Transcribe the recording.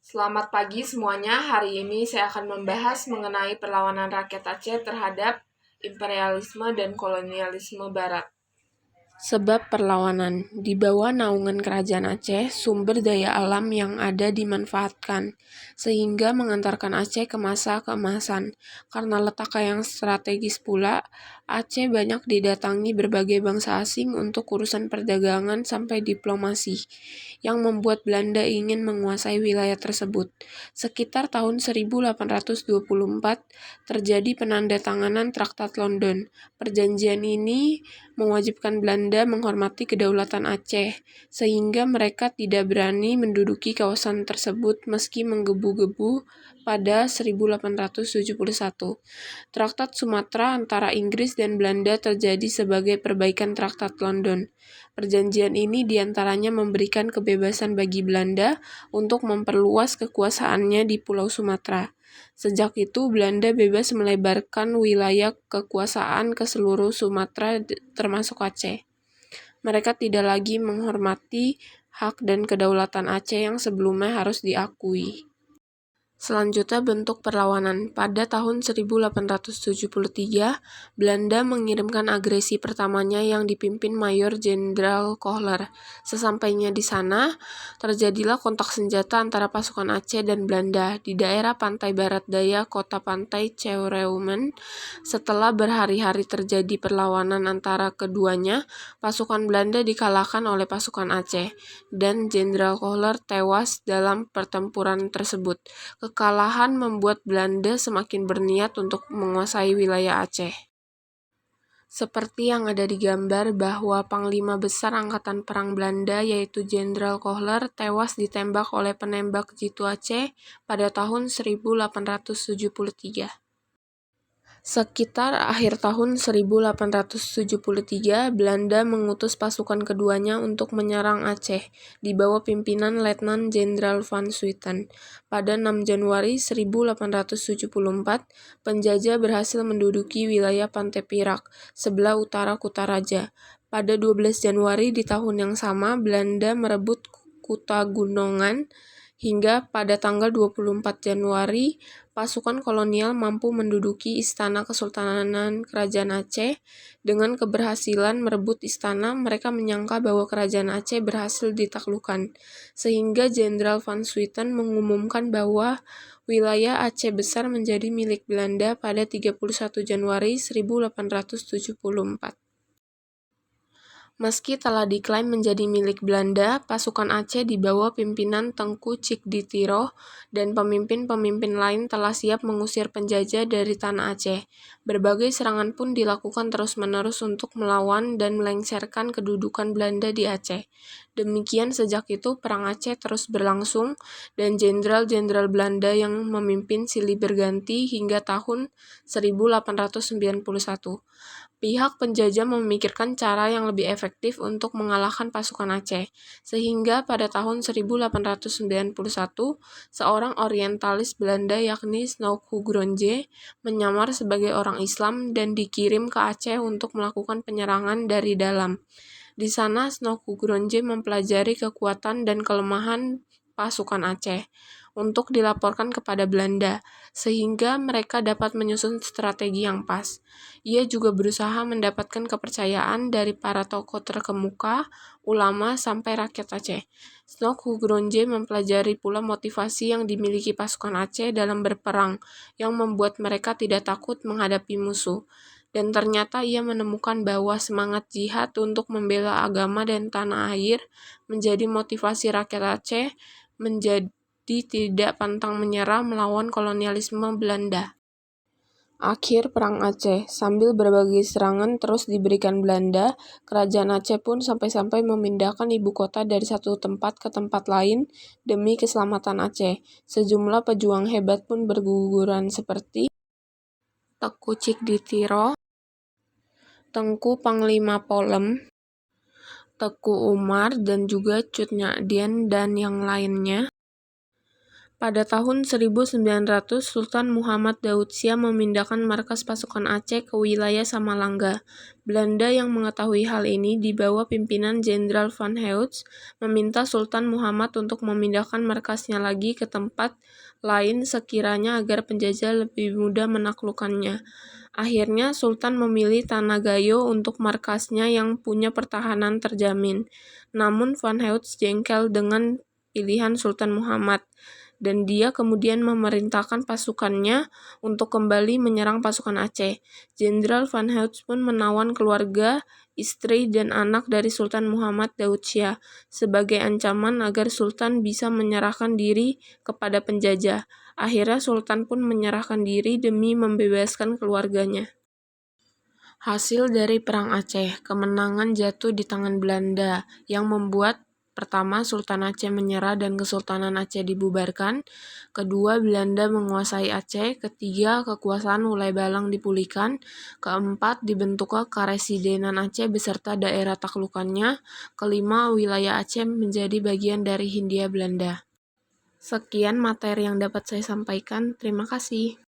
Selamat pagi semuanya. Hari ini saya akan membahas mengenai perlawanan rakyat Aceh terhadap imperialisme dan kolonialisme Barat. Sebab perlawanan. Di bawah naungan Kerajaan Aceh, sumber daya alam yang ada dimanfaatkan, sehingga mengantarkan Aceh ke masa keemasan. Karena letaknya yang strategis pula, Aceh banyak didatangi berbagai bangsa asing untuk urusan perdagangan sampai diplomasi, yang membuat Belanda ingin menguasai wilayah tersebut. Sekitar tahun 1824, terjadi penandatanganan Traktat London. Perjanjian ini mewajibkan Belanda menghormati kedaulatan Aceh, sehingga mereka tidak berani menduduki kawasan tersebut meski menggebu-gebu pada 1871. Traktat Sumatera antara Inggris dan Belanda terjadi sebagai perbaikan Traktat London. Perjanjian ini diantaranya memberikan kebebasan bagi Belanda untuk memperluas kekuasaannya di Pulau Sumatera. Sejak itu, Belanda bebas melebarkan wilayah kekuasaan ke seluruh Sumatera termasuk Aceh. Mereka tidak lagi menghormati hak dan kedaulatan Aceh yang sebelumnya harus diakui. Selanjutnya bentuk perlawanan. Pada tahun 1873, Belanda mengirimkan agresi pertamanya yang dipimpin Mayor Jenderal Kohler. Sesampainya di sana, terjadilah kontak senjata antara pasukan Aceh dan Belanda di daerah pantai barat daya kota pantai Ceureum. Setelah berhari-hari terjadi perlawanan antara keduanya, pasukan Belanda dikalahkan oleh pasukan Aceh, dan Jenderal Kohler tewas dalam pertempuran tersebut. Kekalahan membuat Belanda semakin berniat untuk menguasai wilayah Aceh. Seperti yang ada di gambar bahwa Panglima Besar Angkatan Perang Belanda yaitu Jenderal Kohler tewas ditembak oleh penembak jitu Aceh pada tahun 1873. Sekitar akhir tahun 1873, Belanda mengutus pasukan keduanya untuk menyerang Aceh di bawah pimpinan Letnan Jenderal Van Swieten. Pada 6 Januari 1874, penjajah berhasil menduduki wilayah Pantai Pirak, sebelah utara Kutaraja. Pada 12 Januari di tahun yang sama, Belanda merebut Kuta Gunungan. Hingga pada tanggal 24 Januari, pasukan kolonial mampu menduduki Istana Kesultanan Kerajaan Aceh. Dengan keberhasilan merebut istana, mereka menyangka bahwa Kerajaan Aceh berhasil ditaklukkan, sehingga Jenderal Van Swieten mengumumkan bahwa wilayah Aceh Besar menjadi milik Belanda pada 31 Januari 1874. Meski telah diklaim menjadi milik Belanda, pasukan Aceh di bawah pimpinan Tengku Cikditiro dan pemimpin-pemimpin lain telah siap mengusir penjajah dari tanah Aceh. Berbagai serangan pun dilakukan terus-menerus untuk melawan dan melengsarkan kedudukan Belanda di Aceh. Demikian sejak itu Perang Aceh terus berlangsung dan jenderal-jenderal Belanda yang memimpin silih berganti hingga tahun 1891. Pihak penjajah memikirkan cara yang lebih efektif untuk mengalahkan pasukan Aceh, sehingga pada tahun 1891, seorang orientalis Belanda yakni Snoek Hugronje menyamar sebagai orang Islam dan dikirim ke Aceh untuk melakukan penyerangan dari dalam. Di sana, Snoek Hugronje mempelajari kekuatan dan kelemahan pasukan Aceh untuk dilaporkan kepada Belanda, sehingga mereka dapat menyusun strategi yang pas. Ia juga berusaha mendapatkan kepercayaan dari para tokoh terkemuka, ulama, sampai rakyat Aceh. Snoek Hugronje mempelajari pula motivasi yang dimiliki pasukan Aceh dalam berperang, yang membuat mereka tidak takut menghadapi musuh. Dan ternyata ia menemukan bahwa semangat jihad untuk membela agama dan tanah air menjadi motivasi rakyat Aceh menjadi tidak pantang menyerah melawan kolonialisme Belanda. Akhir Perang Aceh. Sambil berbagai serangan terus diberikan Belanda, Kerajaan Aceh pun sampai-sampai memindahkan ibu kota dari satu tempat ke tempat lain demi keselamatan Aceh. Sejumlah pejuang hebat pun berguguran seperti Teuku Cikditiro, Tengku Panglima Polem, Teku Umar, dan juga Cut Nyadien dan yang lainnya. Pada tahun 1900, Sultan Muhammad Daud Shah memindahkan markas pasukan Aceh ke wilayah Samalanga. Belanda yang mengetahui hal ini di bawah pimpinan Jenderal Van Heut meminta Sultan Muhammad untuk memindahkan markasnya lagi ke tempat lain sekiranya agar penjajah lebih mudah menaklukkannya. Akhirnya Sultan memilih Tanah Gayo untuk markasnya yang punya pertahanan terjamin. Namun Van Heut jengkel dengan pilihan Sultan Muhammad, dan dia kemudian memerintahkan pasukannya untuk kembali menyerang pasukan Aceh. Jenderal Van Heut pun menawan keluarga, istri, dan anak dari Sultan Muhammad Daud Shah sebagai ancaman agar Sultan bisa menyerahkan diri kepada penjajah. Akhirnya Sultan pun menyerahkan diri demi membebaskan keluarganya. Hasil dari Perang Aceh, kemenangan jatuh di tangan Belanda, yang membuat pertama, Sultan Aceh menyerah dan Kesultanan Aceh dibubarkan. Kedua, Belanda menguasai Aceh. Ketiga, kekuasaan Hulai Balang dipulihkan. Keempat, dibentuknya Karesidenan Aceh beserta daerah taklukannya. Kelima, wilayah Aceh menjadi bagian dari Hindia Belanda. Sekian materi yang dapat saya sampaikan. Terima kasih.